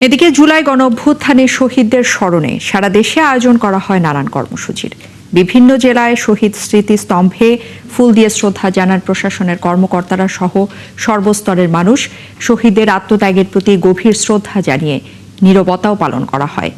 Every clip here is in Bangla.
এদিকে জুলাই গণঅভ্যুত্থানে শহীদদের স্মরণে সারা দেশে আয়োজন করা হয় নানান কর্মসূচির। বিভিন্ন জেলায় শহীদ স্মৃতিস্তম্ভে ফুল দিয়ে শ্রদ্ধা জানান প্রশাসনের কর্মকর্তারা সহ সর্বস্তরের মানুষ। শহীদদের আত্মত্যাগের প্রতি গভীর শ্রদ্ধা জানিয়ে নীরবতাও পালন করা হয়।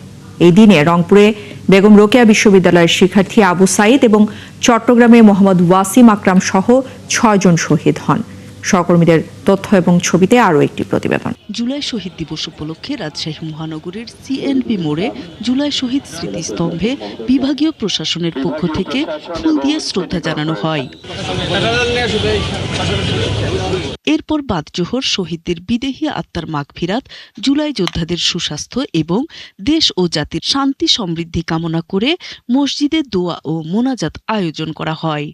এই দিনে রংপুরে বেগম রোকেয়া বিশ্ববিদ্যালয়ের শিক্ষার্থী আবু সাইদ এবং চট্টগ্রামে মোহাম্মদ ওয়াসিম আকরাম সহ ৬ জন শহীদ হন। সহকর্মীদের তথ্য এবং ছবিতে আরও একটি প্রতিবেদন। জুলাই শহীদ দিবস উপলক্ষে রাজশাহী মহানগরীর সিএনপি মোড়ে জুলাই শহীদ স্মৃতিস্তম্ভে বিভাগীয় প্রশাসনের পক্ষ থেকে ফুল দিয়ে শ্রদ্ধা জানানো হয়। এরপর বাদ জোহর শহীদদের বিদেহী আত্মার মাগফিরাত, জুলাই যোদ্ধাদের সুস্বাস্থ্য এবং দেশ ও জাতির শান্তি সমৃদ্ধি কামনা করে মসজিদে দোয়া ও মোনাজাত আয়োজন করা হয়।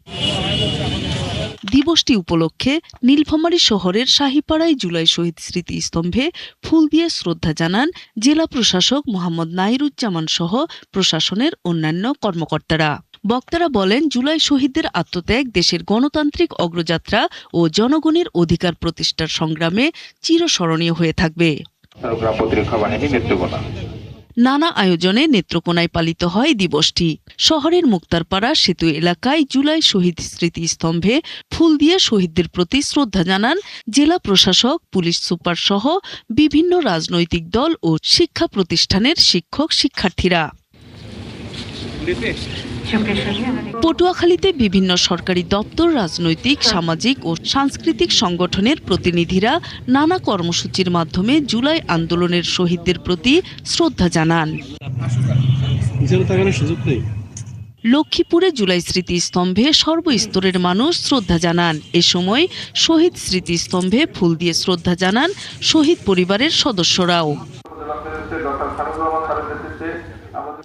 দিবসটি উপলক্ষে নীলফামারী শহরের শাহীপাড়ায় জুলাই শহীদ স্মৃতিস্তম্ভে ফুল দিয়ে শ্রদ্ধা জানান জেলা প্রশাসক মোহাম্মদ নাইরুজ্জামান সহ প্রশাসনের অন্যান্য কর্মকর্তারা। বক্তারা বলেন, জুলাই শহীদদের আত্মত্যাগ দেশের গণতান্ত্রিক অগ্রযাত্রা ও জনগণের অধিকার প্রতিষ্ঠার সংগ্রামে চিরস্মরণীয় হয়ে থাকবে। নানা আয়োজনে নেত্রকোনায় পালিত হয় দিবসটি। শহরের মুক্তারপাড়া সেতু এলাকায় জুলাই শহীদ স্মৃতিস্তম্ভে ফুল দিয়ে শহীদদের প্রতি শ্রদ্ধা জানান জেলা প্রশাসক, পুলিশ সুপার সহ বিভিন্ন রাজনৈতিক দল ও শিক্ষা প্রতিষ্ঠানের শিক্ষক শিক্ষার্থীরা। পটুয়াখালীতে বিভিন্ন সরকারি দপ্তর, রাজনৈতিক, সামাজিক ও সাংস্কৃতিক সংগঠনের প্রতিনিধিরা নানা কর্মসূচির মাধ্যমে জুলাই আন্দোলনের শহীদদের প্রতি শ্রদ্ধা জানান। লক্ষ্মীপুরে জুলাই স্মৃতিস্তম্ভে সর্বস্তরের মানুষ শ্রদ্ধা জানান। এ সময় শহীদ স্মৃতিস্তম্ভে ফুল দিয়ে শ্রদ্ধা জানান শহীদ পরিবারের সদস্যরাও।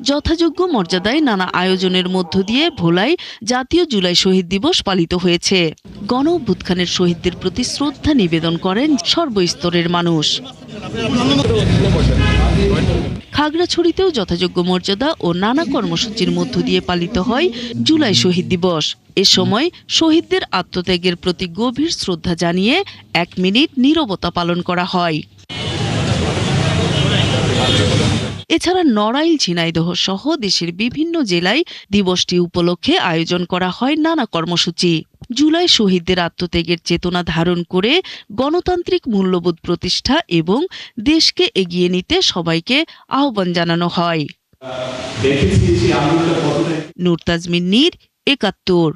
যথাযোগ্য মর্যাদায় নানা আয়োজনের মধ্য দিয়ে ভোলায় জাতীয় জুলাই শহীদ দিবস পালিত হয়েছে। গণ অভ্যুত্থানের শহীদদের প্রতি শ্রদ্ধা নিবেদন করেন সর্বস্তরের মানুষ। খাগড়াছড়িতেও যথাযোগ্য মর্যাদা ও নানা কর্মসূচির মধ্য দিয়ে পালিত হয় জুলাই শহীদ দিবস। এ সময় শহীদদের আত্মত্যাগের প্রতি গভীর শ্রদ্ধা জানিয়ে ১ মিনিট নীরবতা পালন করা হয়। এছাড়া নড়াইল, ঝিনাইদহ সহ দেশের বিভিন্ন জেলায় দিবসটি উপলক্ষে আয়োজন করা হয় নানা কর্মসূচি। জুলাই শহীদদের আত্মত্যাগের চেতনা ধারণ করে গণতান্ত্রিক মূল্যবোধ প্রতিষ্ঠা এবং দেশকে এগিয়ে নিতে সবাইকে আহ্বান জানানো হয়। নূর তাজমিন নীর, ৭১।